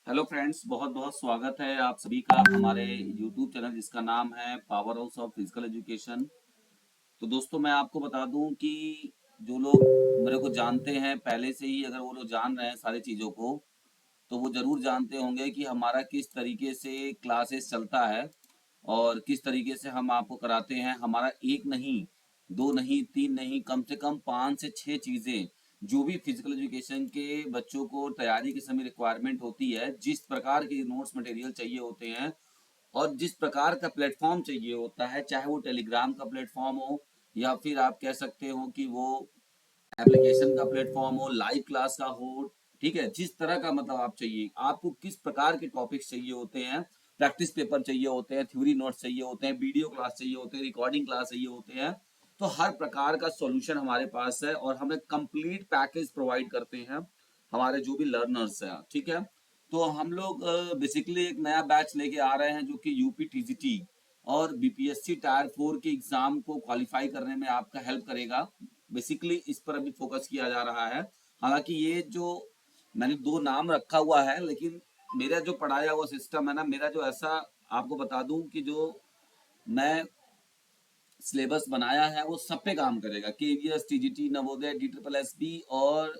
Hello friends, बहुत बहुत स्वागत है आप सभी का हमारे यूट्यूब चैनल जिसका नाम है power house of physical education. तो दोस्तों, मैं आपको बता दूं कि जो लोग मेरे को जानते हैं पहले से ही, अगर वो लोग जान रहे हैं सारी चीज़ों को, तो वो ज़रूर जानते होंगे कि हमारा किस तरीके से क्लासेस चलता है और किस तरीके से हम आपको कराते हैं। हमारा एक नहीं, दो नहीं, तीन नहीं, कम से कम 5 से 6 चीज़ें जो भी फिजिकल एजुकेशन के बच्चों को तैयारी के समय रिक्वायरमेंट होती है, जिस प्रकार के नोट्स मटेरियल चाहिए होते हैं और जिस प्रकार का प्लेटफॉर्म चाहिए होता है, चाहे वो टेलीग्राम का प्लेटफॉर्म हो या फिर आप कह सकते हो कि वो एप्लीकेशन का प्लेटफॉर्म हो, लाइव क्लास का हो, ठीक है, जिस तरह का मतलब आप चाहिए, आपको किस प्रकार के टॉपिक्स चाहिए होते हैं, प्रैक्टिस पेपर चाहिए होते हैं, थ्योरी नोट्स चाहिए होते हैं, वीडियो क्लास चाहिए होते हैं, रिकॉर्डिंग क्लास चाहिए होते हैं, तो हर प्रकार का सॉल्यूशन हमारे पास है और हम एक कंप्लीट पैकेज प्रोवाइड करते हैं हमारे जो भी लर्नर्स हैं। ठीक है, तो हम लोग बेसिकली एक नया बैच लेके आ रहे हैं जो कि यूपी टीजीटी और बीपीएससी टायर 4 के एग्जाम को क्वालिफाई करने में आपका हेल्प करेगा। बेसिकली इस पर अभी फोकस किया जा रहा है। हालांकि ये जो मैंने दो नाम रखा हुआ है, लेकिन मेरा जो पढ़ाया हुआ सिस्टम है ना, मेरा जो ऐसा आपको बता दूं कि जो मैं सिलेबस बनाया है वो सब पे काम करेगा। KVS, TGT, Navodaya, D triple S B और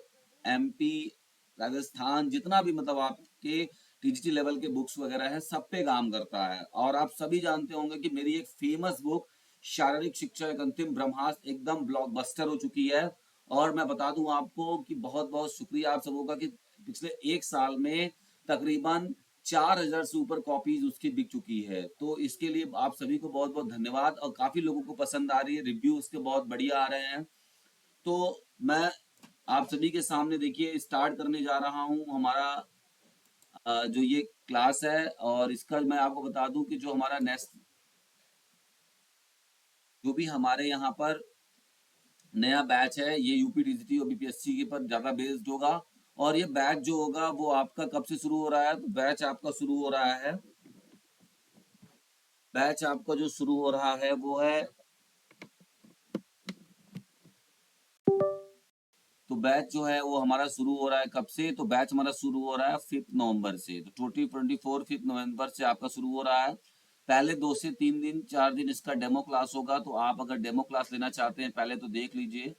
एमपी, राजस्थान, जितना भी मतलब आपके टीजीटी लेवल के बुक्स वगैरह है, सब पे काम करता है। और आप सभी जानते होंगे कि मेरी एक फेमस बुक शारीरिक शिक्षा एक अंतिम ब्रह्मास्त्र एकदम ब्लॉकबस्टर हो चुकी है। और मैं बता दूं आपको कि बहुत बहुत शुक्रिया आप सबों का कि पिछले एक साल में तकरीबन 4,000 से ऊपर कॉपीज उसकी बिक चुकी है। तो इसके लिए आप सभी को बहुत बहुत धन्यवाद। और काफी लोगों को पसंद आ रही है, रिव्यू उसके बहुत बढ़िया आ रहे हैं। तो मैं आप सभी के सामने देखिए स्टार्ट करने जा रहा हूँ हमारा जो ये क्लास है। और इसका मैं आपको बता दूं कि जो हमारा नेक्स्ट जो भी हमारे यहाँ पर नया बैच है, ये यूपी टीजीटी और बीपीएससी के पर ज्यादा बेस्ड होगा। और ये बैच जो होगा वो आपका कब से शुरू हो रहा है, तो बैच आपका शुरू हो रहा है, बैच आपका जो शुरू हो रहा है वो है, तो बैच जो है वो हमारा शुरू हो रहा है कब से, तो बैच हमारा शुरू हो रहा है 5 नवंबर से। तो 2024 5 नवंबर से आपका शुरू हो रहा है। पहले 2 से 3 दिन 4 दिन इसका डेमो क्लास होगा। तो आप अगर डेमो क्लास लेना चाहते हैं पहले तो देख लीजिए।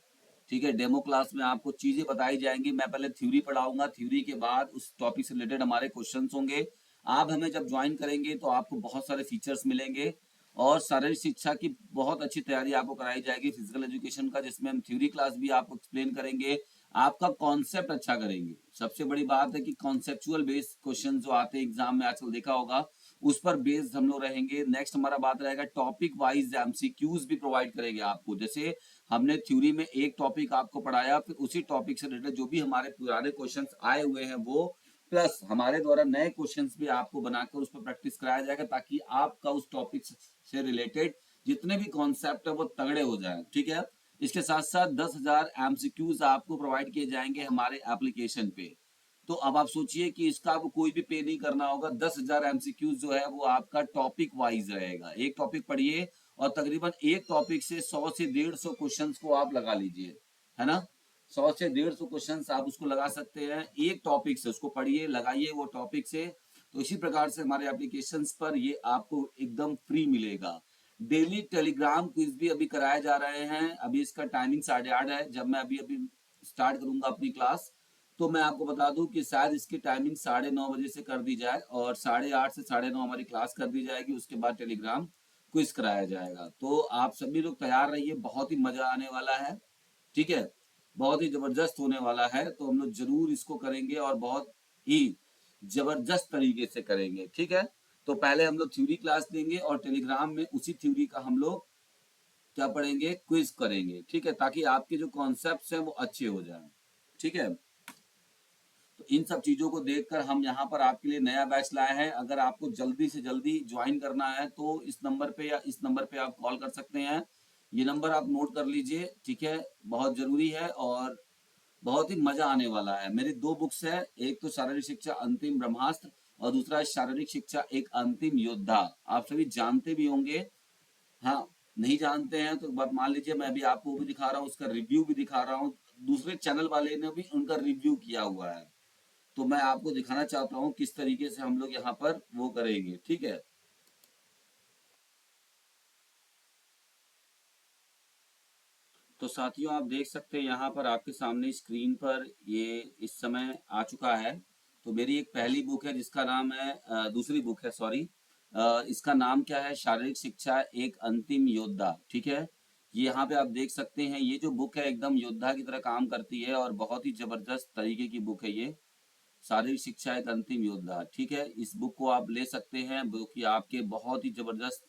ठीक है, डेमो क्लास में आपको चीजें बताई जाएंगी। मैं पहले थ्योरी पढ़ाऊंगा, थ्योरी के बाद उस टॉपिक से रिलेटेड हमारे क्वेश्चंस होंगे। आप हमें जब ज्वाइन करेंगे तो आपको बहुत सारे फीचर्स मिलेंगे और शारीरिक शिक्षा की बहुत अच्छी तैयारी आपको कराई जाएगी फिजिकल एजुकेशन का, जिसमें हम थ्योरी क्लास भी आपको एक्सप्लेन करेंगे, आपका कॉन्सेप्ट अच्छा करेंगे। सबसे बड़ी बात है कि कॉन्सेप्चुअल बेस्ड क्वेश्चन जो आते हैं एग्जाम में, आजकल देखा होगा, उस पर बेस्ड हम लोग रहेंगे। नेक्स्ट हमारा बात रहेगा टॉपिक वाइज एमसीक्यूज भी प्रोवाइड करेंगे आपको। जैसे हमने थ्योरी में एक टॉपिक आपको पढ़ाया, फिर उसी टॉपिक से रिलेटेड जो भी हमारे पुराने क्वेश्चंस आए हुए हैं वो, प्लस हमारे द्वारा नए क्वेश्चंस भी आपको बनाकर उस पर प्रैक्टिस कराया जाएगा, ताकि आपका उस टॉपिक से रिलेटेड जितने भी कॉन्सेप्ट है वो तगड़े हो जाए। ठीक है, इसके साथ साथ 10,000 एमसीक्यूज आपको प्रोवाइड किए जाएंगे हमारे एप्लीकेशन पे। तो अब आप सोचिए कि इसका आपको कोई भी पे नहीं करना होगा। 10,000 एमसीक्यूज जो है वो आपका टॉपिक वाइज रहेगा। एक टॉपिक पढ़िए और तकरीबन एक टॉपिक से 100 से 150 क्वेश्चंस को आप लगा लीजिए, है ना। 100 से 150 क्वेश्चंस आप उसको लगा सकते हैं एक टॉपिक से। उसको पढ़िए, लगाइए वो टॉपिक से। तो इसी प्रकार से हमारे एप्लीकेशंस पर ये आपको एकदम फ्री मिलेगा। डेली टेलीग्राम क्विज भी अभी कराए जा रहे हैं। अभी इसका टाइमिंग 8:30 है। जब मैं अभी अभी स्टार्ट करूंगा अपनी क्लास, तो मैं आपको बता दूं कि शायद इसकी टाइमिंग 9:30 बजे से कर दी जाए और 8:30 से 9:30 हमारी क्लास कर दी जाएगी। उसके बाद टेलीग्राम क्विज कराया जाएगा। तो आप सभी लोग तैयार रहिए, बहुत ही मजा आने वाला है। ठीक है, बहुत ही जबरदस्त होने वाला है। तो हम लोग जरूर इसको करेंगे और बहुत ही जबरदस्त तरीके से करेंगे। ठीक है, तो पहले हम लोग थ्योरी क्लास देंगे और टेलीग्राम में उसी थ्योरी का हम लोग क्या पढ़ेंगे, क्विज करेंगे। ठीक है, ताकि आपके जो कॉन्सेप्ट्स हैं वो अच्छे हो जाएं। ठीक है, तो इन सब चीजों को देखकर हम यहाँ पर आपके लिए नया बैच लाए हैं। अगर आपको जल्दी से जल्दी ज्वाइन करना है तो इस नंबर पे या इस नंबर पे आप कॉल कर सकते हैं। ये नंबर आप नोट कर लीजिए, ठीक है, बहुत जरूरी है और बहुत ही मजा आने वाला है। मेरी दो बुक्स है, एक तो शारीरिक शिक्षा अंतिम ब्रह्मास्त्र और दूसरा है शारीरिक शिक्षा एक अंतिम योद्धा। आप सभी जानते भी होंगे। हाँ, नहीं जानते हैं तो बात मान लीजिए, मैं अभी आपको भी दिखा रहा हूँ, उसका रिव्यू भी दिखा रहा हूँ। दूसरे चैनल वाले ने भी उनका रिव्यू किया हुआ है। तो मैं आपको दिखाना चाहता हूँ किस तरीके से हम लोग यहाँ पर वो करेंगे, ठीक है। तो साथियों आप देख सकते हैं यहाँ पर आपके सामने स्क्रीन पर ये इस समय आ चुका है। तो मेरी एक पहली बुक है जिसका नाम है दूसरी बुक है, सॉरी, इसका नाम क्या है, शारीरिक शिक्षा एक अंतिम योद्धा, ठीक है। ये यहाँ पे आप देख सकते हैं, ये जो बुक है एकदम योद्धा की तरह काम करती है और बहुत ही जबरदस्त तरीके की बुक है ये, शारीरिक शिक्षा एक अंतिम योद्धा, ठीक है। इस बुक को आप ले सकते हैं, बुक ये आपके बहुत ही जबरदस्त।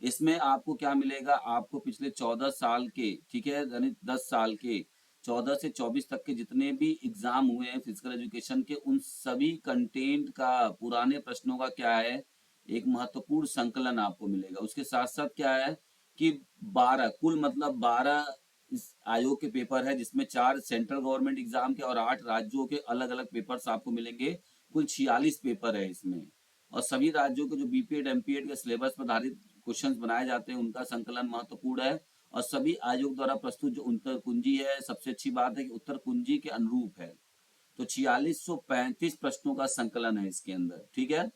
इसमें आपको क्या मिलेगा, आपको पिछले 14 साल के, ठीक है, यानी 10 साल के, 14 से 24 तक के जितने भी एग्जाम हुए हैं फिजिकल एजुकेशन के, उन सभी कंटेंट का, पुराने प्रश्नों का क्या है, एक महत्वपूर्ण संकलन आपको मिलेगा। उसके साथ साथ क्या है कि 12 कुल मतलब 12 इस आयोग के पेपर है, जिसमें 4 सेंट्रल गवर्नमेंट एग्जाम के और 8 राज्यों के अलग अलग पेपर्स आपको मिलेंगे। कुल 46 पेपर है इसमें, और सभी राज्यों के जो बीपीएड एमपीएड के सिलेबस पर आधारित क्वेश्चंस बनाए जाते हैं उनका संकलन महत्वपूर्ण है। और सभी आयोग द्वारा प्रस्तुत जो उत्तर कुंजी है, सबसे अच्छी बात है कि उत्तर कुंजी के अनुरूप है। तो 4635 प्रश्नों का संकलन है इसके अंदर, ठीक है।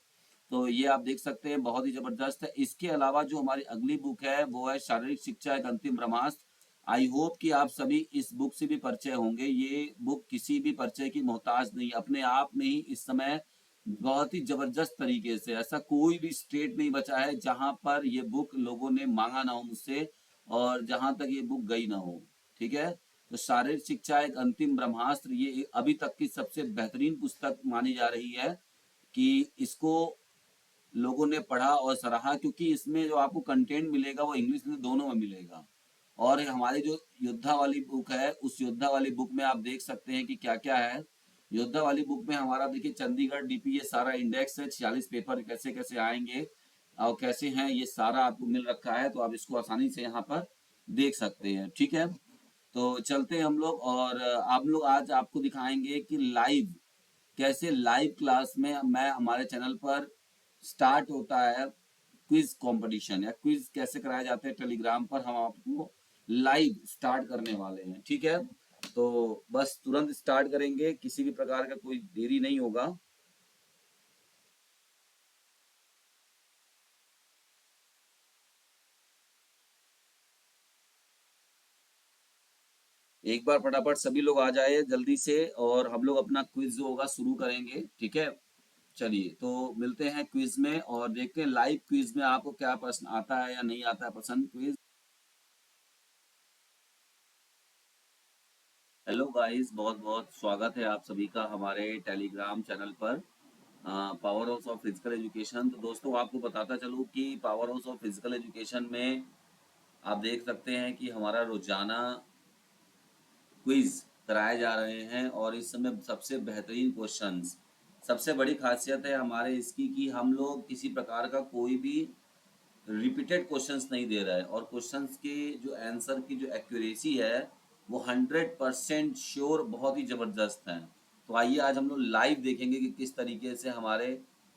तो ये आप देख सकते हैं, बहुत ही जबरदस्त है। इसके अलावा जो हमारी अगली बुक है वो है शारीरिक शिक्षा एक अंतिम ब्रह्मास्त्र। आई होप कि आप सभी इस बुक से भी परिचय होंगे। ये बुक किसी भी परिचय की मोहताज नहीं, अपने आप में ही इस समय बहुत ही जबरदस्त तरीके से, ऐसा कोई भी स्टेट नहीं बचा है जहां पर ये बुक लोगों ने मांगा ना हो मुझसे, और जहां तक ये बुक गई ना हो, ठीक है। तो शारीरिक शिक्षा एक अंतिम ब्रह्मास्त्र ये अभी तक की सबसे बेहतरीन पुस्तक मानी जा रही है, कि इसको लोगों ने पढ़ा और सराहा, क्योंकि इसमें जो आपको कंटेंट मिलेगा वो इंग्लिश में दोनों में मिलेगा। और हमारी जो योद्धा वाली बुक है, उस योद्धा वाली बुक में आप देख सकते हैं कि क्या क्या है। योद्धा वाली बुक में हमारा देखिए चंडीगढ़ डीपी ये सारा इंडेक्स है, 46 पेपर कैसे कैसे आएंगे और कैसे हैं, ये सारा आपको मिल रखा है, तो आप इसको आसानी से यहाँ पर देख सकते हैं, ठीक है। तो चलते हैं हम लोग, और आप लोग आज आपको दिखाएंगे कि लाइव कैसे, लाइव क्लास में मैं हमारे चैनल पर स्टार्ट होता है क्विज कंपटीशन, या क्विज कैसे कराए जाते हैं टेलीग्राम पर, हम आपको लाइव स्टार्ट करने वाले हैं, ठीक है। तो बस तुरंत स्टार्ट करेंगे, किसी भी प्रकार का कोई देरी नहीं होगा। एक बार फटाफट सभी लोग आ जाए जल्दी से, और हम लोग अपना क्विज जो होगा शुरू करेंगे, ठीक है। चलिए तो मिलते हैं क्विज में और देखते हैं लाइव क्विज में आपको क्या प्रश्न आता है या नहीं आता है पसंद क्विज। हेलो गाइस, बहुत बहुत स्वागत है आप सभी का हमारे टेलीग्राम चैनल पर, power house of physical education. तो दोस्तों आपको बताता चलूँ कि power house of physical education में आप देख सकते हैं कि हमारा रोजाना क्विज कराए जा रहे हैं, और इस समय सबसे बेहतरीन क्वेश्चंस, सबसे बड़ी खासियत है हमारे इसकी कि हम लोग किसी प्रकार का कोई भी रिपीटेड क्वेश्चंस नहीं दे रहा है, और क्वेश्चंस के जो आंसर की जो एक्यूरेसी है वो 100% श्योर, बहुत ही ज़बरदस्त हैं। तो आइए आज हम लोग लाइव देखेंगे कि किस तरीके से हमारे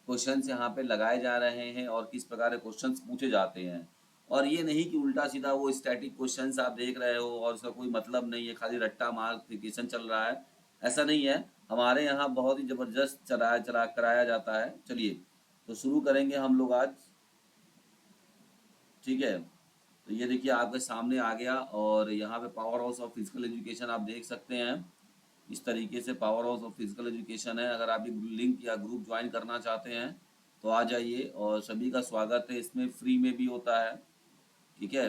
क्वेश्चंस यहाँ पे लगाए जा रहे हैं और किस प्रकार के क्वेश्चंस पूछे जाते हैं। और ये नहीं कि उल्टा सीधा वो स्टैटिक क्वेश्चंस आप देख रहे हो और उसका कोई मतलब नहीं है, खाली रट्टा मार्किफिकेशन चल रहा है, ऐसा नहीं है। हमारे यहाँ बहुत ही ज़बरदस्त चला चला कराया जाता है। चलिए तो शुरू करेंगे हम लोग आज, ठीक है। तो ये देखिए आपके सामने आ गया, और यहाँ पे power house of physical education आप देख सकते हैं। इस तरीके से power house of physical education है। अगर आप ये लिंक या ग्रुप ज्वाइन करना चाहते हैं तो आ जाइए, और सभी का स्वागत है। इसमें फ्री में भी होता है, ठीक है।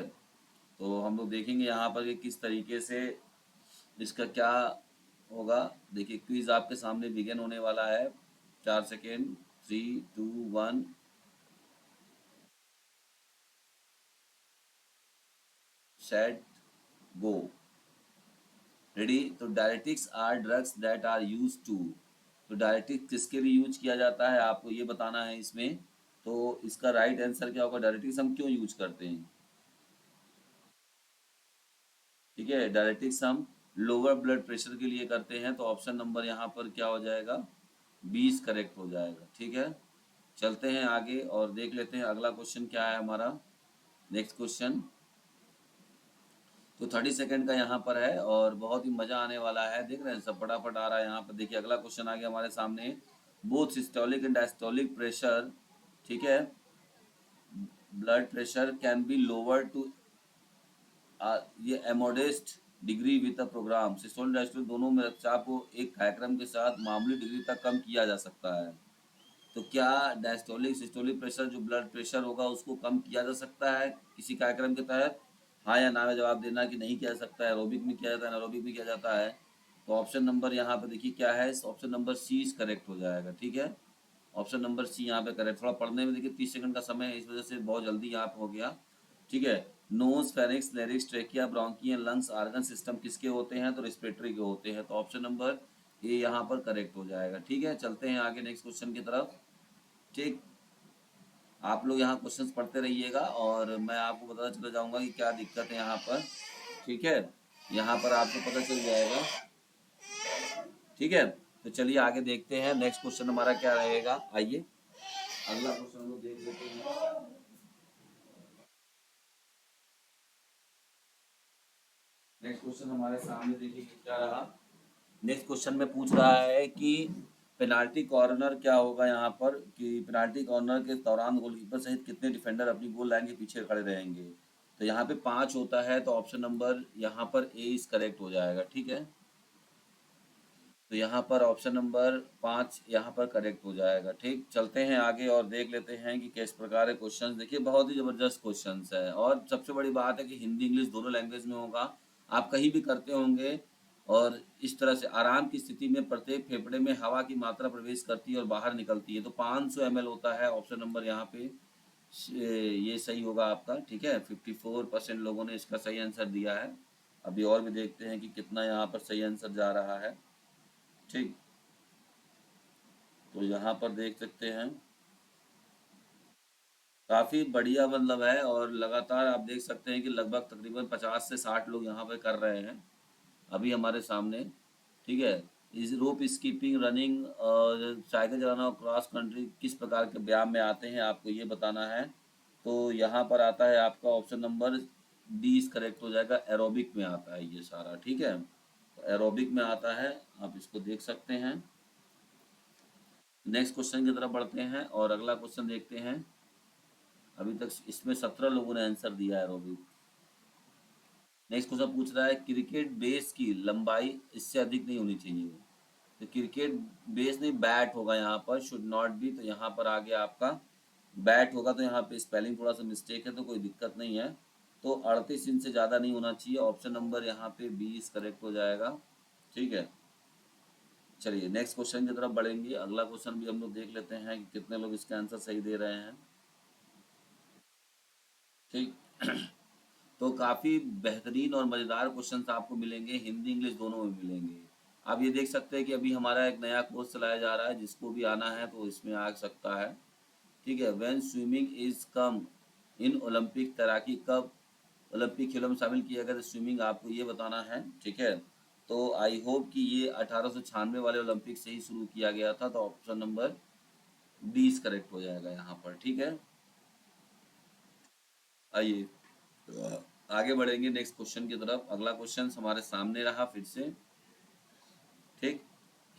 तो हम लोग देखेंगे यहाँ पर कि किस तरीके से इसका क्या होगा। देखिए क्विज आपके सामने बिगिन होने वाला है। 4 सेकेंड, 3, 2, 1, सेट, गो। रेडी। तो diuretics are drugs that are use to, तो डायरेटिक्स किसके लिए यूज किया जाता है आपको ये बताना है इसमें। तो इसका राइट आंसर क्या होगा, डायरेटिक्स हम क्यों यूज करते हैं, ठीक है। डायरेटिक्स हम लोअर ब्लड प्रेशर के लिए करते हैं, तो ऑप्शन नंबर यहाँ पर क्या हो जाएगा, 20 करेक्ट हो जाएगा, ठीक है। चलते हैं आगे और देख लेते हैं अगला क्वेश्चन क्या है हमारा। Next question. तो 30 सेकंड का यहाँ पर है और बहुत ही मजा आने वाला है। देख रहे हैं सब फटाफट आ रहा है यहाँ पर। देखिए अगला क्वेश्चन आ गया हमारे सामने। Both systolic and diastolic pressure, ठीक है, blood pressure can be lower to ये a modest degree with a program. Systolic diastolic दोनों में रक्तचाप को एक कार्यक्रम के साथ मामूली डिग्री तक कम किया जा सकता है। तो क्या डायस्टोलिक सिस्टोलिक प्रेशर जो ब्लड प्रेशर होगा उसको कम किया जा सकता है किसी कार्यक्रम के तहत? हाँ या ना में जवाब देना कि नहीं किया जा सकता है। एरोबिक में किया जाता है, एरोबिक में किया जाता है। तो ऑप्शन नंबर यहाँ पे देखिए क्या है, option number C is correct हो जाएगा। ठीक है, ऑप्शन नंबर सी यहाँ पे करेक्ट। थोड़ा पढ़ने में देखिए 30 सेकंड का समय है, इस वजह से बहुत जल्दी यहाँ पे हो गया। ठीक है, nose, pharynx, larynx, trachea, bronchi and lungs organ system किसके होते हैं? तो रेस्पिरेटरी के होते हैं। तो ऑप्शन नंबर ए यहाँ पर करेक्ट हो जाएगा। ठीक है, चलते हैं आगे नेक्स्ट क्वेश्चन की तरफ। ठीक, आप लोग यहाँ क्वेश्चंस पढ़ते रहिएगा और मैं आपको बताता चला जाऊंगा कि क्या दिक्कत है यहाँ पर। ठीक है, यहाँ पर आपको पता चल जाएगा। ठीक है, तो चलिए आगे देखते हैं नेक्स्ट क्वेश्चन हमारा क्या रहेगा। आइए अगला क्वेश्चन हम लोग देख लेते हैं। नेक्स्ट क्वेश्चन हमारे सामने देखिए क्या रहा। नेक्स्ट क्वेश्चन में पूछ रहा है कि पेनाल्टी कॉर्नर क्या होगा यहाँ पर, कि पेनाल्टी कॉर्नर के दौरान गोलकीपर सहित कितने डिफेंडर अपनी गोल लाइन के पीछे खड़े रहेंगे? तो यहाँ पे 5 होता है। तो ऑप्शन नंबर यहाँ पर ए इज करेक्ट हो जाएगा। ठीक है, तो यहाँ पर ऑप्शन नंबर 5 यहाँ पर करेक्ट हो जाएगा। ठीक, चलते हैं आगे और देख लेते हैं कि किस प्रकार के क्वेश्चंस। देखिए बहुत ही ज़बरदस्त क्वेश्चंस है और सबसे बड़ी बात है कि हिंदी इंग्लिश दोनों लैंग्वेज में होगा। आप कहीं भी करते होंगे और इस तरह से आराम की स्थिति में प्रत्येक फेफड़े में हवा की मात्रा प्रवेश करती है और बाहर निकलती है। तो 500 ml होता है। ऑप्शन नंबर यहाँ पे ये सही होगा आपका। ठीक है, 54% लोगों ने इसका सही आंसर दिया है। अभी और भी देखते हैं कि कितना यहाँ पर सही आंसर जा रहा है। ठीक, तो यहाँ पर देख सकते हैं काफ़ी बढ़िया मतलब है और लगातार आप देख सकते हैं कि लगभग तकरीबन 50 से 60 लोग यहाँ पे कर रहे हैं अभी हमारे सामने। ठीक है, इस रोप स्कीपिंग, रनिंग और साइकिल चलाना और क्रॉस कंट्री किस प्रकार के व्यायाम में आते हैं आपको ये बताना है। तो यहाँ पर आता है आपका option number D is correct हो जाएगा। एरोबिक में आता है ये सारा। ठीक है, तो एरोबिक में आता है, आप इसको देख सकते हैं। नेक्स्ट क्वेश्चन की तरफ बढ़ते हैं और अगला क्वेश्चन देखते हैं। अभी तक इसमें 17 लोगों ने आंसर दिया है रोबी। नेक्स्ट क्वेश्चन पूछ रहा है क्रिकेट बेस की लंबाई इससे अधिक नहीं होनी चाहिए। तो क्रिकेट बेस नहीं, बैट होगा यहाँ पर, शुड नॉट बी। तो यहाँ पर आ गया आपका बैट होगा। तो यहाँ पे स्पेलिंग थोड़ा सा मिस्टेक है तो कोई दिक्कत नहीं है। तो 38 इंच से ज़्यादा नहीं होना चाहिए। ऑप्शन नंबर यहाँ पे 20 करेक्ट हो जाएगा। ठीक है, चलिए नेक्स्ट क्वेश्चन की तरफ बढ़ेंगे। अगला क्वेश्चन भी हम लोग देख लेते हैं कि कितने लोग इसका आंसर सही दे रहे हैं। ठीक, तो काफ़ी बेहतरीन और मज़ेदार क्वेश्चंस आपको मिलेंगे, हिंदी इंग्लिश दोनों में मिलेंगे। आप ये देख सकते हैं कि अभी हमारा एक नया कोर्स चलाया जा रहा है, जिसको भी आना है तो इसमें आ सकता है। ठीक है, when swimming is come in Olympic, तैराकी कब ओलंपिक खेलों में शामिल किया गया? तो स्विमिंग आपको ये बताना है। ठीक है, तो आई होप कि ये 1896 वाले ओलंपिक से ही शुरू किया गया था। तो option number D is correct हो जाएगा यहाँ पर। ठीक है, आइए आगे बढ़ेंगे नेक्स्ट क्वेश्चन की तरफ। अगला क्वेश्चन हमारे सामने रहा फिर से। ठीक,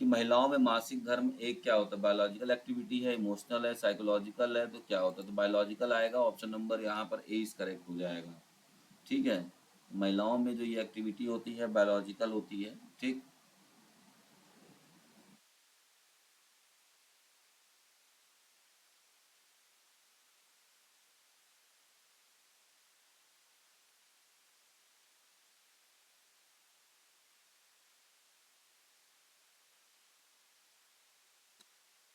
कि महिलाओं में मासिक धर्म एक क्या होता है? बायोलॉजिकल एक्टिविटी है, इमोशनल है, साइकोलॉजिकल है, तो क्या होता है? तो बायोलॉजिकल आएगा। ऑप्शन नंबर यहाँ पर ए इज करेक्ट हो जाएगा। ठीक है, महिलाओं में जो ये एक्टिविटी होती है बायोलॉजिकल होती है। ठीक,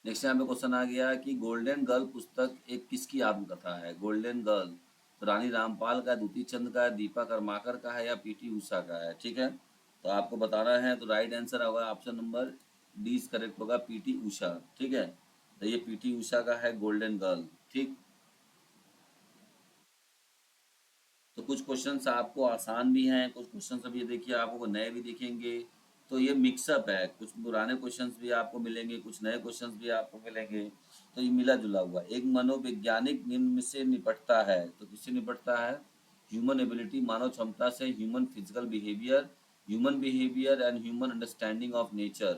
नेक्स्ट यहाँ पे क्वेश्चन आ गया कि गोल्डन गर्ल पुस्तक एक किसकी आत्मकथा है? गोल्डन गर्ल तो रानी रामपाल का, दूती चंद का, दीपा कर्माकर का है या पीटी उषा का है? ठीक है, तो आपको बताना है। तो राइट आंसर होगा ऑप्शन नंबर डी करेक्ट होगा, पीटी उषा। ठीक है, तो ये पीटी उषा का है गोल्डन गर्ल। ठीक, तो कुछ क्वेश्चंस आपको आसान भी हैं, कुछ क्वेश्चंस अभी देखिए आपको नए भी दिखेंगे। तो ये मिक्सअप है, कुछ पुराने क्वेश्चंस भी आपको मिलेंगे, कुछ नए क्वेश्चंस भी आपको मिलेंगे। तो ये मिला जुला हुआ एक मनोवैज्ञानिक निम्न से निपटता है। तो किससे निपटता है? ह्यूमन एबिलिटी मानव क्षमता से human physical behaviour, human behaviour and human understanding of nature.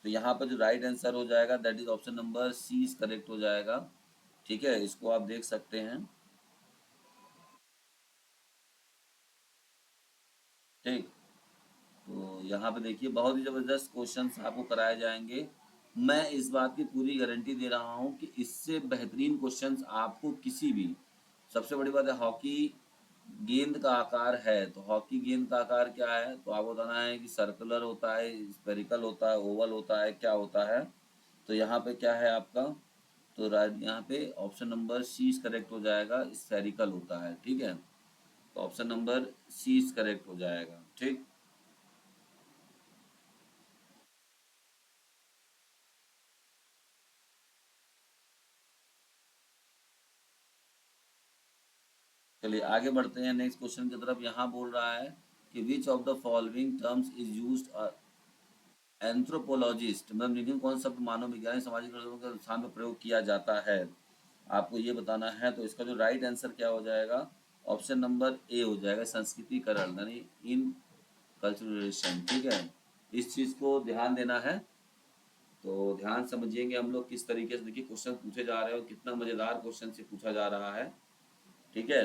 तो यहाँ पर जो राइट आंसर हो जाएगा that is option number C is correct हो जाएगा। ठीक है, इसको आप देख सकते हैं। ठीक, तो यहाँ पे देखिए बहुत ही ज़बरदस्त क्वेश्चंस आपको कराए जाएंगे। मैं इस बात की पूरी गारंटी दे रहा हूँ कि इससे बेहतरीन क्वेश्चंस आपको किसी भी, सबसे बड़ी बात है हॉकी गेंद का आकार है, तो हॉकी गेंद का आकार क्या है, तो आपको बताना है कि सर्कुलर होता है, स्पेरिकल होता है, ओवल होता है, क्या होता है। तो यहाँ पे क्या है आपका, तो यहाँ पे ऑप्शन नंबर सी करेक्ट हो जाएगा, स्फेरिकल होता है। ठीक है, तो ऑप्शन नंबर सी करेक्ट हो जाएगा। ठीक, चलिए आगे बढ़ते हैं नेक्स्ट क्वेश्चन की तरफ। यहाँ बोल रहा है कि which of the following terms is used anthropologist, मतलब निम्न कौन सा मानव विज्ञानी सामाजिक रचनाओं के स्थान पर प्रयोग किया जाता है, आपको ये बताना है। तो इसका जो राइट आंसर क्या हो जाएगा, ऑप्शन नंबर ए हो जाएगा, संस्कृतिकरण यानी इन कल्चरलेशन। ठीक है, इस चीज़ को ध्यान देना है। तो ध्यान समझिएंगे हम लोग किस तरीके से, देखिए क्वेश्चन पूछे जा रहे हो, कितना मज़ेदार क्वेश्चन से पूछा जा रहा है। ठीक है,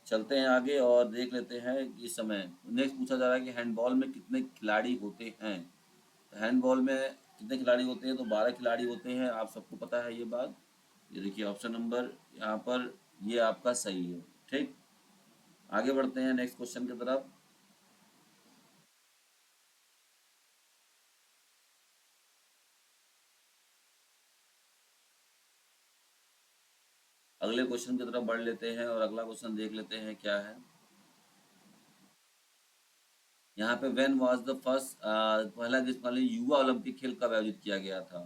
चलते हैं आगे और देख लेते हैं कि इस समय नेक्स्ट पूछा जा रहा है कि हैंडबॉल में कितने खिलाड़ी होते हैं। हैंडबॉल में कितने खिलाड़ी होते हैं, तो 12 खिलाड़ी होते हैं, आप सबको पता है ये बात। ये देखिए ऑप्शन नंबर यहाँ पर ये आपका सही है। ठीक, आगे बढ़ते हैं नेक्स्ट क्वेश्चन की तरफ। अगले क्वेश्चन की तरफ बढ़ लेते हैं और अगला क्वेश्चन देख लेते हैं क्या है। यहाँ पे व्हेन वाज द फर्स्ट, पहला ग्रीष्मकालीन युवा ओलंपिक खेल कब आयोजित किया गया था।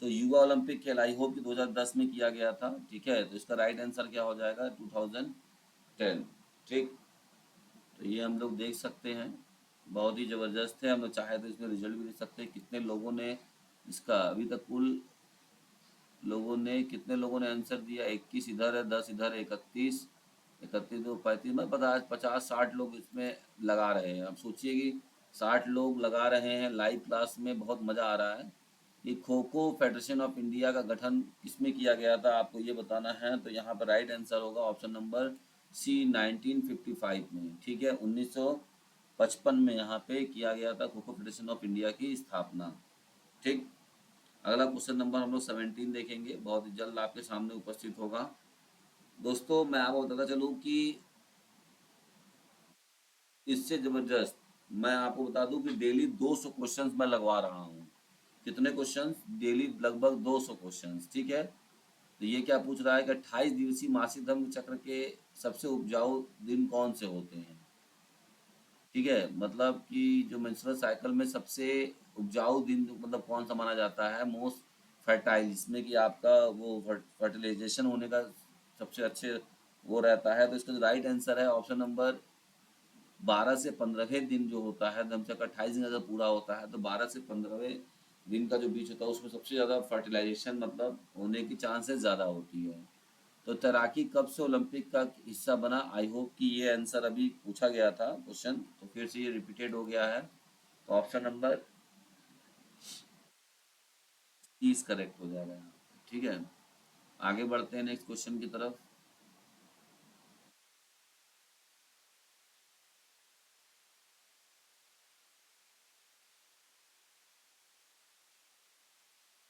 तो युवा ओलंपिक खेल आई होप कि 2010 में किया गया था। ठीक है, तो इसका राइट आंसर क्या हो जाएगा, 2010। ठीक, तो ये हम लोग देख सकते हैं, बहुत ही ज़बरदस्त है। हम लोग चाहे तो इसमें रिजल्ट भी देख सकते हैं कितने लोगों ने इसका अभी तक कुल लोगों ने, कितने लोगों ने आंसर दिया, 21 इधर है, 10 इधर, 31, 31 दो 35, मैं 50 50 60 लोग इसमें लगा रहे हैं। अब सोचिए कि 60 लोग लगा रहे हैं लाइव क्लास में, बहुत मज़ा आ रहा है। ये kho kho federation of India का गठन किसमें किया गया था, आपको ये बताना है। तो यहाँ पर राइट आंसर होगा ऑप्शन नंबर सी, 1955 में। ठीक है, 1955 में यहाँ पे किया गया था kho kho federation of India की स्थापना। ठीक, अगला क्वेश्चन नंबर हम लोग 17 देखेंगे, बहुत ही जल्द आपके सामने उपस्थित होगा। दोस्तों मैं आपको बताता चलूँ कि इससे ज़बरदस्त मैं आपको बता दूं कि डेली 200 क्वेश्चंस मैं लगवा रहा हूँ। कितने क्वेश्चंस, डेली लगभग 200 क्वेश्चंस। ठीक है, तो ये क्या पूछ रहा है कि 28 दिवसीय मासिक धर्म चक्र के सबसे उपजाऊ दिन कौन से होते हैं। ठीक है, मतलब कि जो मेंस्ट्रुअल साइकिल में सबसे उपजाऊ दिन मतलब कौन सा माना जाता है, मोस्ट फर्टाइल, जिसमें कि आपका वो फर्टिलाइजेशन होने का सबसे अच्छे वो रहता है। तो इसका जो राइट आंसर है ऑप्शन नंबर 12 से 15वें दिन जो होता है, दम से 28 दिन अगर पूरा होता है तो 12 से 15वें दिन का जो बीच होता है उसमें सबसे ज़्यादा फर्टिलाइजेशन मतलब होने की चांसेस ज़्यादा होती है। तो तैराकी कब से ओलंपिक का हिस्सा बना, आई होप कि ये आंसर अभी पूछा गया था क्वेश्चन, तो फिर से ये रिपीटेड हो गया है। तो ऑप्शन नंबर 30 करेक्ट हो जाएगा यहाँ पे। ठीक है, आगे बढ़ते हैं नेक्स्ट क्वेश्चन की तरफ।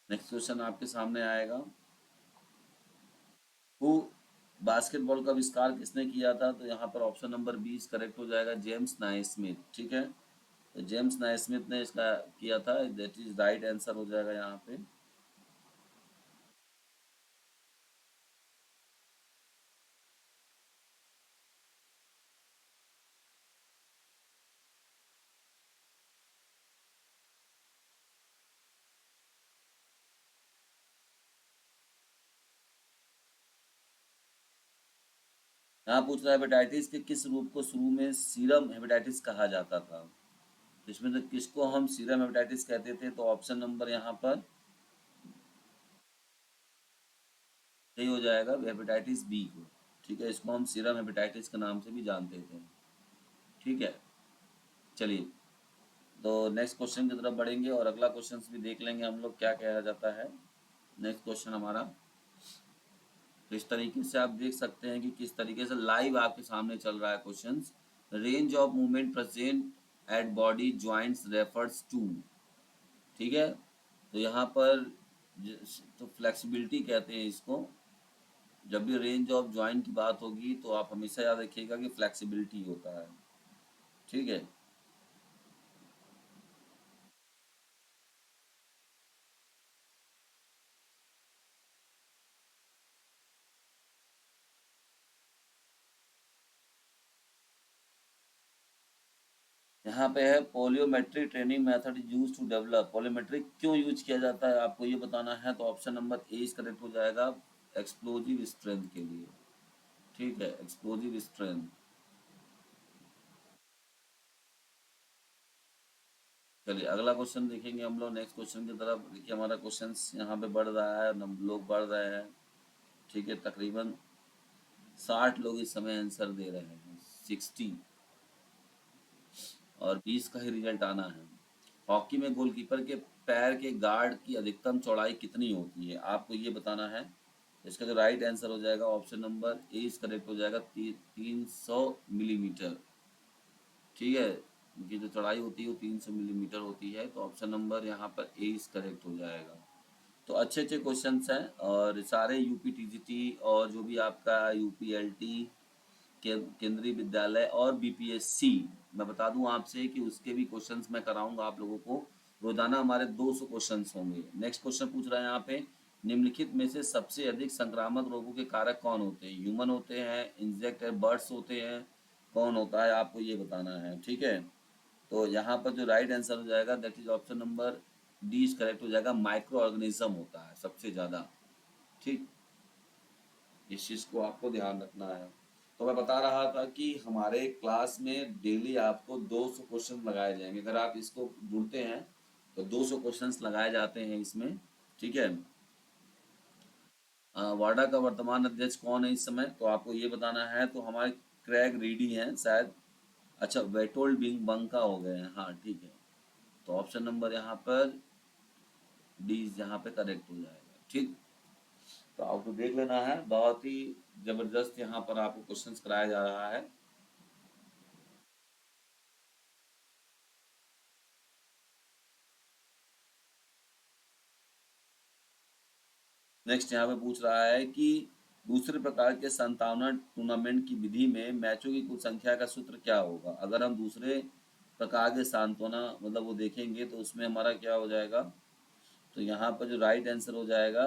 नेक्स्ट क्वेश्चन आपके सामने आएगा, हु बास्केटबॉल का आविष्कार किसने किया था। तो यहाँ पर ऑप्शन नंबर 20 करेक्ट हो जाएगा, जेम्स नाइस्मिथ। ठीक है, तो जेम्स नाइस्मिथ ने इसका किया था, दैट इज राइट आंसर हो जाएगा यहाँ पे। यहाँ पूछ रहा है हेपेटाइटिस के किस रूप को शुरू में सीरम हेपेटाइटिस कहा जाता था। तो इसमें से किसको हम सीरम हेपेटाइटिस कहते थे, तो ऑप्शन नंबर यहाँ पर सही हो जाएगा हेपेटाइटिस बी को। ठीक है, इसको हम सीरम हेपेटाइटिस के नाम से भी जानते थे। ठीक है, चलिए तो नेक्स्ट क्वेश्चन की तरफ बढ़ेंगे और अगला क्वेश्चन भी देख लेंगे हम लोग क्या कहा जाता है। नेक्स्ट क्वेश्चन हमारा, तो इस तरीके से आप देख सकते हैं कि किस तरीके से लाइव आपके सामने चल रहा है questions. Range of movement present at body joints refers to. ठीक है, तो यहाँ पर तो फ्लेक्सिबिलिटी कहते हैं इसको। जब भी रेंज ऑफ जॉइंट की बात होगी तो आप हमेशा याद रखिएगा कि फ्लेक्सिबिलिटी होता है। ठीक है, यहाँ पे है plyometric training method is use to develop. Plyometric क्यों यूज किया जाता है आपको ये बताना है, तो option number A is correct हो जाएगा, एक्सप्लोजिव स्ट्रेंथ के लिए। ठीक है, एक्सप्लोजिव स्ट्रेंथ। चलिए अगला क्वेश्चन देखेंगे हम लोग। नेक्स्ट क्वेश्चन की तरफ देखिए, हमारा क्वेश्चन यहाँ पे बढ़ रहा है, लोग बढ़ रहे हैं। ठीक है, तकरीबन 60 लोग इस समय आंसर दे रहे हैं, 60, और 20 का ही रिजल्ट आना है। हॉकी में गोलकीपर के पैर के गार्ड की अधिकतम चौड़ाई कितनी होती है, आपको ये बताना है। इसका जो राइट आंसर हो जाएगा option number A is correct हो जाएगा, 300 मिलीमीटर। ठीक है, इनकी जो चौड़ाई होती है वो 300 मिलीमीटर होती है, तो ऑप्शन नंबर यहाँ पर ए इज करेक्ट हो जाएगा। तो अच्छे अच्छे क्वेश्चंस हैं, और सारे यूपी टीजीटी और जो भी आपका यूपीएलटी केंद्रीय विद्यालय और बीपीएससी, मैं बता दूं आपसे कि उसके भी क्वेश्चंस मैं कराऊंगा आप लोगों को। रोजाना हमारे 200 क्वेश्चंस होंगे। नेक्स्ट क्वेश्चन पूछ रहा है यहाँ पे, निम्नलिखित में से सबसे अधिक संक्रामक रोगों के कारक कौन होते हैं? ह्यूमन होते हैं, इंसेक्ट है, बर्ड्स होते हैं, कौन होता है आपको ये बताना है। ठीक है, तो यहाँ पर जो राइट आंसर हो जाएगा that is option number D is correct हो जाएगा, माइक्रो ऑर्गेनिज्म होता है सबसे ज्यादा। ठीक, इस चीज को आपको ध्यान रखना है। तो मैं बता रहा था कि हमारे क्लास में डेली आपको 200 क्वेश्चन लगाए जाएंगे। अगर आप इसको जुड़ते हैं तो 200 क्वेश्चंस लगाए जाते हैं इसमें। ठीक है, वाडा का वर्तमान अध्यक्ष कौन है इस समय, तो आपको ये बताना है। तो हमारे क्रैग रीडी हैं शायद, अच्छा वेटोल्ड बिंग बंका हो गए हैं, हाँ ठीक है। तो ऑप्शन नंबर यहाँ पर डी यहाँ पे करेक्ट हो जाएगा। ठीक, तो आपको देख लेना है, बहुत ही जबरदस्त यहाँ पर आपको क्वेश्चंस कराया जा रहा है। नेक्स्ट यहाँ पे पूछ रहा है कि दूसरे प्रकार के सांत्वना टूर्नामेंट की विधि में मैचों की कुल संख्या का सूत्र क्या होगा। अगर हम दूसरे प्रकार के सांत्वना मतलब वो देखेंगे तो उसमें हमारा क्या हो जाएगा, तो यहाँ पर जो राइट आंसर हो जाएगा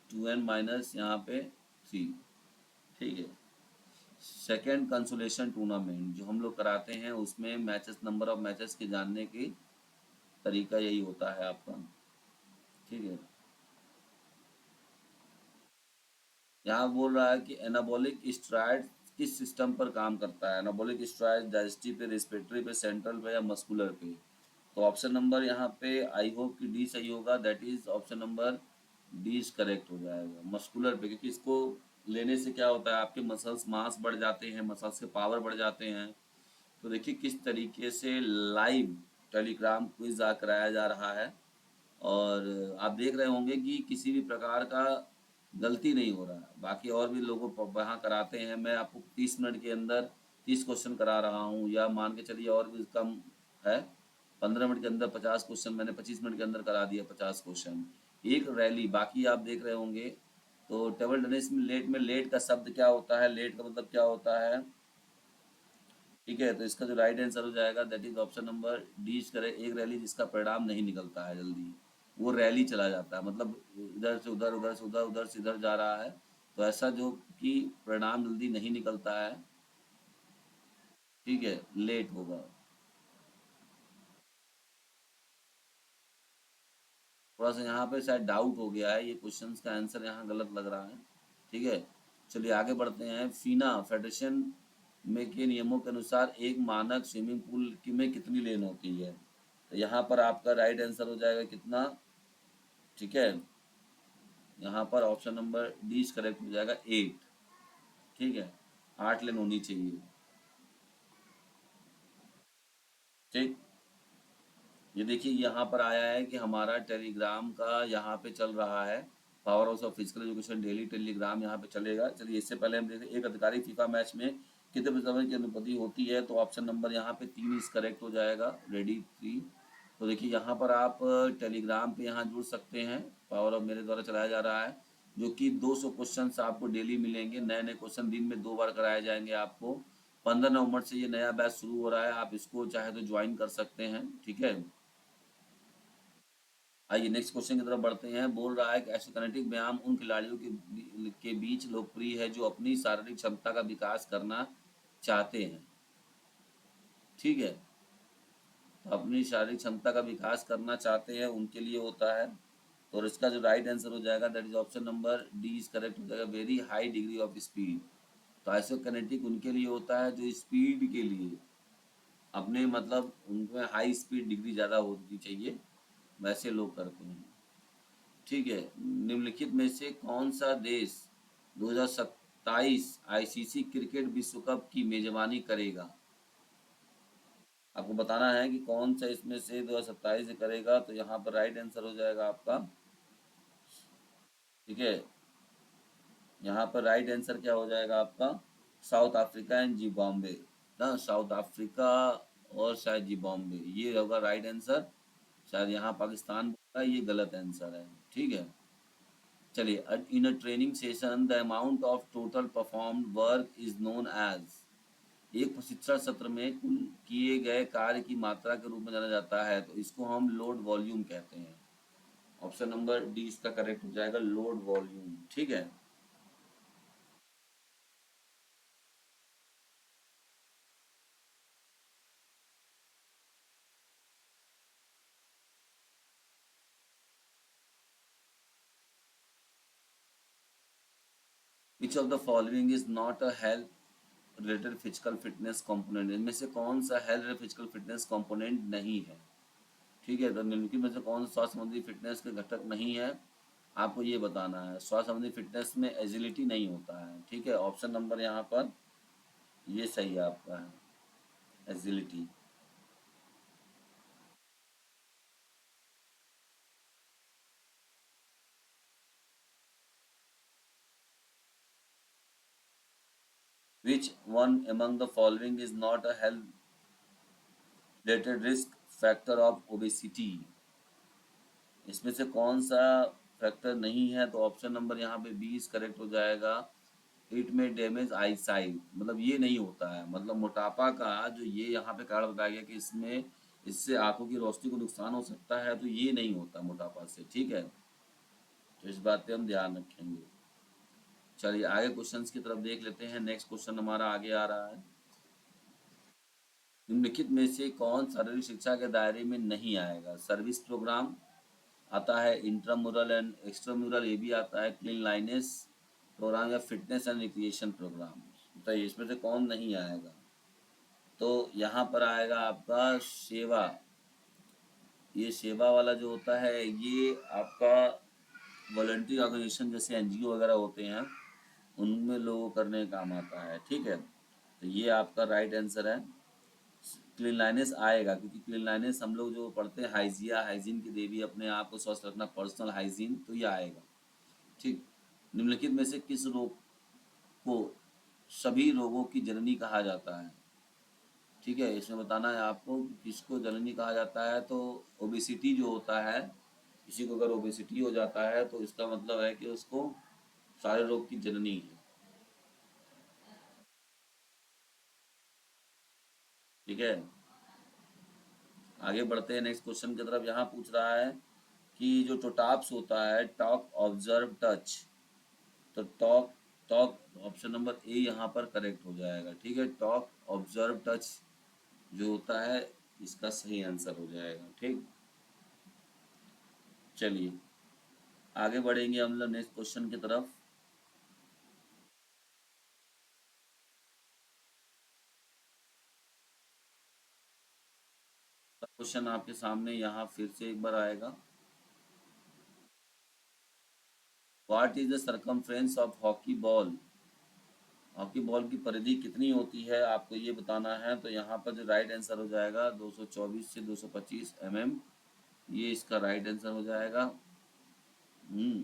2n माइनस यहाँ पे 3। ठीक है, सेकेंड कंसोलेशन टूर्नामेंट जो हम लोग कराते हैं उसमें मैचेस, नंबर ऑफ मैचेस के जानने की तरीका यही होता है आपका। ठीक है, यहाँ बोल रहा है कि एनाबॉलिक स्टेरॉइड किस सिस्टम पर काम करता है। एनाबॉलिक स्टेरॉइड डाइजेस्टिव पे, रेस्पिरेटरी पे, सेंट्रल पे या मस्कुलर पे। तो ऑप्शन नंबर यहाँ पे आई होप कि डी सही होगा, that is option number D is correct हो जाएगा, मस्कुलर पे। क्योंकि इसको लेने से क्या होता है, आपके मसल्स मास बढ़ जाते हैं, मसल्स के पावर बढ़ जाते हैं। तो देखिए किस तरीके से लाइव टेलीग्राम क्विज कराया जा रहा है, और आप देख रहे होंगे कि किसी भी प्रकार का गलती नहीं हो रहा है। बाकी और भी लोगों को वहाँ कराते हैं, मैं आपको 30 मिनट के अंदर 30 क्वेश्चन करा रहा हूँ, या मान के चलिए और भी कम है, 15 मिनट के अंदर 50 क्वेश्चन मैंने 25 मिनट के अंदर करा दिया, 50 क्वेश्चन एक रैली। बाकी आप देख रहे होंगे, तो टेबल टेनिस में लेट का शब्द क्या होता है, लेट का मतलब क्या होता है। ठीक है, तो इसका जो राइट आंसर हो जाएगा that is option number D करे, एक रैली जिसका परिणाम नहीं निकलता है जल्दी, वो रैली चला जाता है, मतलब इधर से उधर, उधर से उधर, उधर से इधर जा रहा है। तो ऐसा जो कि परिणाम जल्दी नहीं निकलता है, ठीक है, लेट होगा। थोड़ा सा यहाँ पे शायद डाउट हो गया है, ये क्वेश्चन का आंसर यहाँ गलत लग रहा है। ठीक है, चलिए आगे बढ़ते हैं। फीना फेडरेशन में के नियमों के अनुसार एक मानक स्विमिंग पूल की में कितनी लेन होती है, तो यहाँ पर आपका राइट आंसर हो जाएगा कितना। ठीक है, यहाँ पर ऑप्शन नंबर डी करेक्ट हो जाएगा 8। ठीक है, 8 लेन होनी चाहिए। ठीक, ये देखिए यहाँ पर आया है कि हमारा टेलीग्राम का यहाँ पे चल रहा है, power house of physical education daily Telegram यहाँ पे चलेगा। चलिए इससे पहले हम देखते हैं एक अधिकारी फीफा मैच में कितने प्रतिशत की अनुमति होती है, तो ऑप्शन नंबर यहाँ पे 3 इस करेक्ट हो जाएगा, रेडी 3। तो देखिए यहाँ पर आप टेलीग्राम पे यहाँ जुड़ सकते हैं, पावर ऑफ मेरे द्वारा चलाया जा रहा है, जो कि 200 क्वेश्चन आपको डेली मिलेंगे, नए नए क्वेश्चन दिन में 2 बार कराए जाएंगे आपको। 15 नवंबर से ये नया बैच शुरू हो रहा है, आप इसको चाहे तो ज्वाइन कर सकते हैं। ठीक है, आइए नेक्स्ट क्वेश्चन की तरफ बढ़ते हैं। बोल रहा है कि एक्सोकिनेटिक व्यायाम उन खिलाड़ियों के बीच लोकप्रिय है जो अपनी शारीरिक क्षमता का विकास करना चाहते हैं। ठीक है, तो अपनी शारीरिक क्षमता का विकास करना चाहते हैं उनके लिए होता है। तो इसका जो राइट आंसर हो जाएगा that is option number D is correct हो जाएगा, very high degree of speed. तो आइसोकिनेटिक उनके लिए होता है जो स्पीड के लिए अपने मतलब उनमें हाई स्पीड डिग्री ज़्यादा होनी चाहिए, वैसे लोग करते हैं। ठीक है, निम्नलिखित में से कौन सा देश 2027 आईसीसी क्रिकेट विश्व कप की मेजबानी करेगा? आपको बताना है कि कौन सा इसमें से 2027 से करेगा, तो यहाँ पर राइट आंसर हो जाएगा आपका। ठीक है, यहाँ पर राइट आंसर क्या हो जाएगा आपका? साउथ अफ्रीका एंड जिम्बाब्वे ना, साउथ अफ्रीका और शायद जिम्बाब्वे, ये होगा राइट आंसर। शायद यहाँ पाकिस्तान बोला, ये गलत आंसर है। ठीक है, चलिए, in a training session the amount of total performed work is known as. एक प्रशिक्षण सत्र में कुल किए गए कार्य की मात्रा के रूप में जाना जाता है, तो इसको हम लोड वॉल्यूम कहते हैं। ऑप्शन नंबर डी इसका करेक्ट हो जाएगा, लोड वॉल्यूम। ठीक है, which of the following is not a health related physical fitness component? इनमें से कौन सा health related physical fitness component नहीं है? ठीक है, तो निम्नलिखित में से कौन सा स्वास्थ्य संबंधी फिटनेस के घटक नहीं है, आपको ये बताना है। स्वास्थ्य संबंधी फिटनेस में एजिलिटी नहीं होता है। ठीक है, ऑप्शन नंबर यहाँ पर ये सही है आपका, है agility. Which one among the following is not a health related risk factor of obesity? इसमें से कौन सा फैक्टर नहीं है, तो ऑप्शन नंबर यहाँ पे 20 करेक्ट हो जाएगा। इट में डैमेज आई साइट, मतलब ये नहीं होता है, मतलब मोटापा का जो ये यहाँ पे कारण बताया गया कि इसमें इससे आंखों की रोशनी को नुकसान हो सकता है, तो ये नहीं होता मोटापा से। ठीक है, तो इस बात पे हम ध्यान रखेंगे। चलिए आगे क्वेश्चंस की तरफ देख लेते हैं। नेक्स्ट क्वेश्चन हमारा आगे आ रहा है, निम्नलिखित में से कौन शारीरिक शिक्षा के दायरे में नहीं आएगा? सर्विस प्रोग्राम आता है, इंट्रामुरल एंड एक्स्ट्रामुरल ये भी आता है, क्लीन लाइनेस प्रोग्राम या फिटनेस एंड रिक्रिएशन प्रोग्राम, बताइए इसमें से कौन नहीं आएगा? तो यहाँ पर आएगा आपका सेवा। ये सेवा वाला जो होता है ये आपका वॉलंटरी ऑर्गेनाइजेशन जैसे एनजीओ वगैरह होते हैं, उनमें लोगों करने का काम आता है। ठीक है, तो ये आपका राइट आंसर है। क्लीनलाइनेस आएगा क्योंकि क्लीनलाइनेस हम लोग जो पढ़ते हैं हाइजिया, हाइजीन की देवी, अपने आप को स्वस्थ रखना, पर्सनल हाइजीन, तो ये आएगा। ठीक, निम्नलिखित में से किस रोग को सभी रोगों की जननी कहा जाता है? ठीक है, इसमें बताना है आपको कि किसको जननी कहा जाता है। तो ओबेसिटी जो होता है, किसी को अगर ओबेसिटी हो जाता है तो इसका मतलब है कि उसको सारे रोग की जननी है। ठीक है, आगे बढ़ते हैं नेक्स्ट क्वेश्चन की तरफ। यहाँ पूछ रहा है कि जो टोटाप्स होता है, टॉक ऑब्जर्व टच, तो talk talk option number A यहाँ पर करेक्ट हो जाएगा। ठीक है, टॉक ऑब्जर्व टच जो होता है इसका सही आंसर हो जाएगा। ठीक, चलिए आगे बढ़ेंगे हम लोग नेक्स्ट क्वेश्चन की तरफ। क्वेश्चन आपके सामने यहाँ फिर से एक बार आएगा, what is the circumference of hockey ball आपकी बॉल की परिधि कितनी होती है आपको ये बताना है। तो यहाँ पर जो राइट आंसर हो जाएगा 224 से 225 mm, ये इसका राइट आंसर हो जाएगा। हम्म।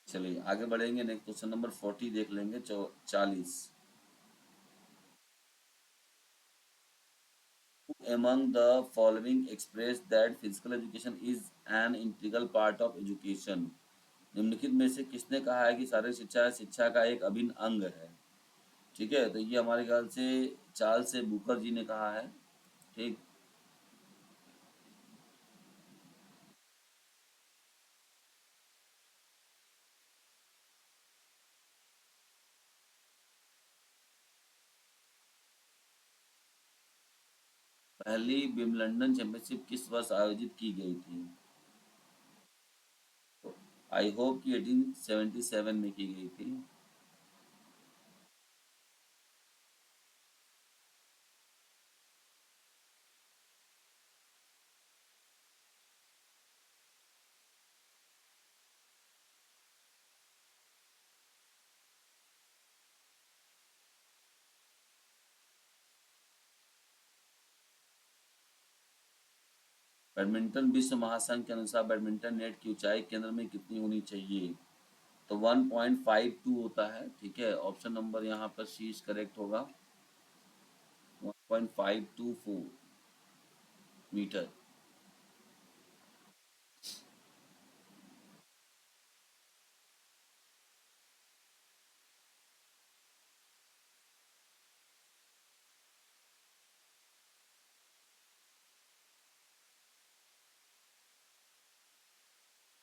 चलिए आगे बढ़ेंगे, नेक्स्ट क्वेश्चन नंबर 40 देख लेंगे, 40। Among the following express that physical education is an integral part of education। निम्नलिखित में से किसने कहा है कि शारीरिक शिक्षा शिक्षा का एक अभिन्न अंग है। ठीक है, तो ये हमारे ख्याल से चार्ल्स से बुकर जी ने कहा है। ठीक। पहली विंबलडन चैंपियनशिप किस वर्ष आयोजित की गई थी। आई होप कि 1877 में की गई थी। बैडमिंटन विश्व महासंघ के अनुसार बैडमिंटन नेट की ऊंचाई केंद्र में कितनी होनी चाहिए। तो 1.52 होता है। ठीक है, ऑप्शन नंबर यहाँ पर सी इज करेक्ट होगा, 1.524 metre.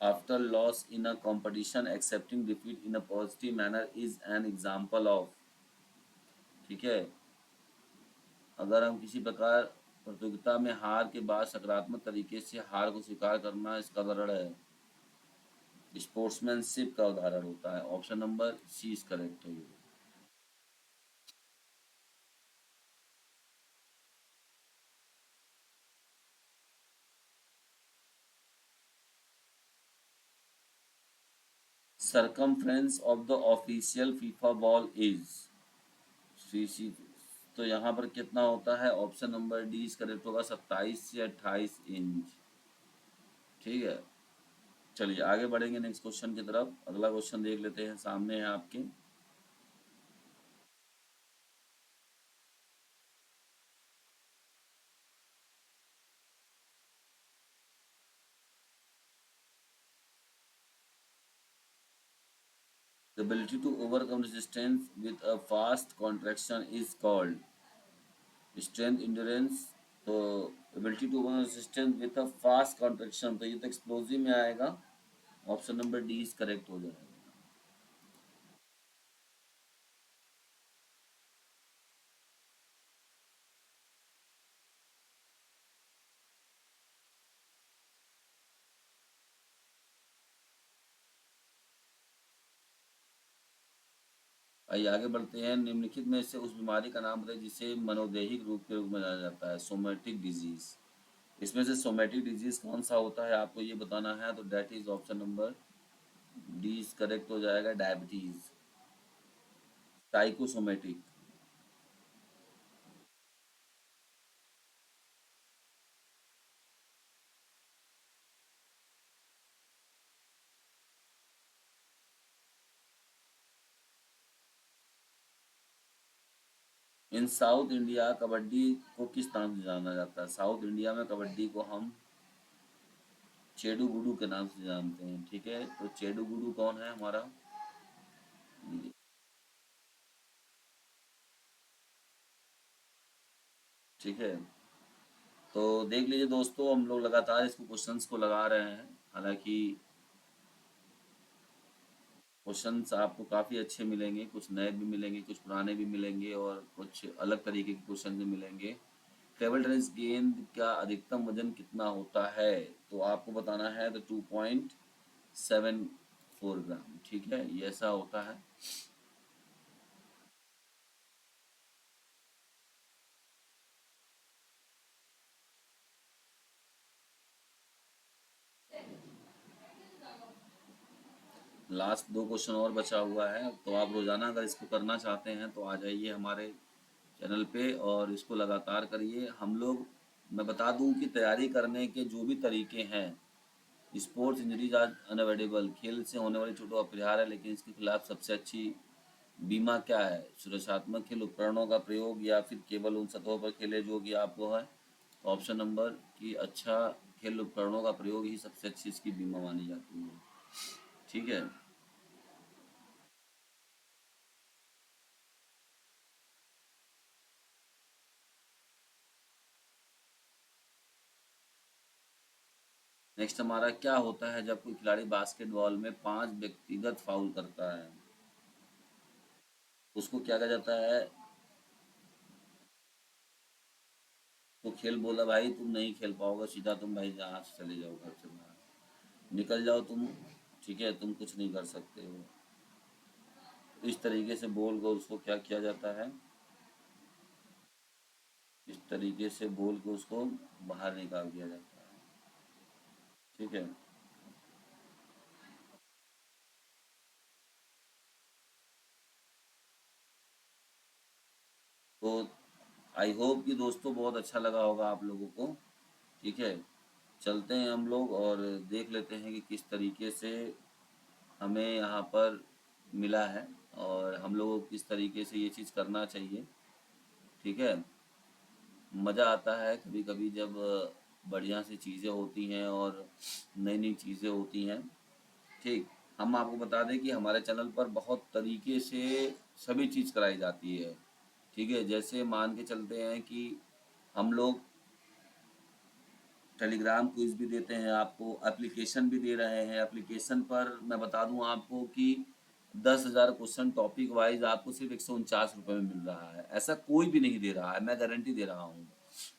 After loss in a competition accepting defeat in a positive manner is an example of। ठीक है, अगर हम किसी प्रकार प्रतियोगिता में हार के बाद सकारात्मक तरीके से हार को स्वीकार करना इसका उदाहरण है, स्पोर्ट्समैनशिप का उदाहरण होता है। Option number C is correct है ये। Circumference of the official FIFA ball is C C. तो यहाँ पर कितना होता है, option number D is correct होगा, 27 से 28 इंच। ठीक है, चलिए आगे बढ़ेंगे नेक्स्ट क्वेश्चन की तरफ। अगला क्वेश्चन देख लेते हैं, सामने है आपके। The ability to overcome resistance with a fast contraction is called strength endurance। तो ability to overcome resistance with a fast contraction, तो ये तो एक्सप्लोजिव में आएगा। Option number D is correct हो जाएगा। आइए आगे बढ़ते हैं। निम्नलिखित में से उस बीमारी का नाम बताइए जिसे मनोदैहिक रूप के रूप में जाना जाता है, सोमैटिक डिजीज। इसमें से सोमैटिक डिजीज कौन सा होता है आपको ये बताना है। तो that is option number D is correct हो जाएगा, diabetes, psychosomatic. In South India kabaddi को किस नाम से जाना जाता है। साउथ इंडिया में कबड्डी को हम चेडू गुडू के नाम से जानते हैं। ठीक है, तो चेडू गुडू कौन है हमारा। ठीक है, तो देख लीजिए दोस्तों, हम लोग लगातार इसको क्वेश्चंस को लगा रहे हैं। हालांकि क्वेश्चंस आपको काफ़ी अच्छे मिलेंगे, कुछ नए भी मिलेंगे, कुछ पुराने भी मिलेंगे और कुछ अलग तरीके के क्वेश्चन भी मिलेंगे। टेबल टेनिस गेंद का अधिकतम वजन कितना होता है। तो आपको बताना है, तो 2.74 ग्राम। ठीक है, ये ऐसा होता है। लास्ट 2 क्वेश्चन और बचा हुआ है, तो आप रोज़ाना अगर इसको करना चाहते हैं तो आ जाइए हमारे चैनल पे और इसको लगातार करिए। हम लोग, मैं बता दूं कि तैयारी करने के जो भी तरीके हैं, स्पोर्ट्स इंजरीज आर अनअवॉइडेबल, खेल से होने वाली चोटों अपरिहार्य है, लेकिन इसके खिलाफ सबसे अच्छी बीमा क्या है? सुरक्षात्मक खेल उपकरणों का प्रयोग या फिर केवल उन सतहों पर खेले जो कि आपको है? ऑप्शन नंबर कि अच्छा खेल उपकरणों का प्रयोग ही सबसे अच्छी इसकी बीमा मानी जाती है। ठीक है। नेक्स्ट हमारा, क्या होता है जब कोई खिलाड़ी बास्केटबॉल में 5 व्यक्तिगत फाउल करता है? उसको क्या कहा जाता है? तो खेल बोला भाई तुम नहीं खेल पाओगे, सीधा तुम भाई जहाँ से चले जाओ, घर से बाहर निकल जाओ तुम, ठीक है, तुम कुछ नहीं कर सकते हो। इस तरीके से बोल कर उसको क्या किया जाता है? इस तरीके से बोल के उसको बाहर निकाल दिया जाता है। ठीक है। तो आई होप कि दोस्तों बहुत अच्छा लगा होगा आप लोगों को। ठीक है। चलते हैं हम लोग और देख लेते हैं कि किस तरीके से हमें यहाँ पर मिला है और हम लोगों को किस तरीके से ये चीज़ करना चाहिए। ठीक है। मज़ा आता है कभी कभी जब बढ़िया सी चीज़ें होती हैं और नई नई चीज़ें होती हैं। ठीक। हम आपको बता दें कि हमारे चैनल पर बहुत तरीके से सभी चीज़ कराई जाती है। ठीक है। जैसे मान के चलते हैं कि हम लोग टेलीग्राम क्विज भी देते हैं आपको, एप्लीकेशन भी दे रहे हैं। एप्लीकेशन पर मैं बता दूं आपको कि 10,000 क्वेश्चन टॉपिक वाइज आपको सिर्फ 149 रुपये में मिल रहा है। ऐसा कोई भी नहीं दे रहा है, मैं गारंटी दे रहा हूँ।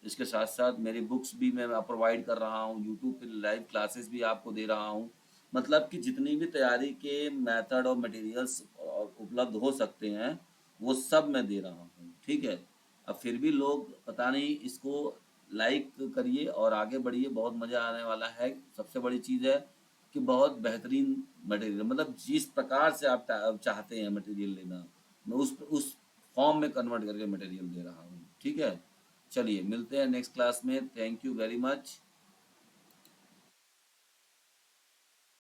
इसके साथ साथ मेरी बुक्स भी मैं प्रोवाइड कर रहा हूँ, यूट्यूब पे लाइव क्लासेस भी आपको दे रहा हूँ। मतलब कि जितनी भी तैयारी के मेथड और मटेरियल्स उपलब्ध हो सकते हैं वो सब मैं दे रहा हूँ। ठीक है। अब फिर भी लोग पता नहीं इसको, लाइक करिए और आगे बढ़िए, बहुत मज़ा आने वाला है। सबसे बड़ी चीज़ है कि बहुत बेहतरीन मटेरियल, मतलब जिस प्रकार से आप चाहते हैं मटेरियल लेना, मैं उस फॉर्म में कन्वर्ट करके मटेरियल दे रहा हूँ। ठीक है। चलिए मिलते हैं नेक्स्ट क्लास में। Thank you very much.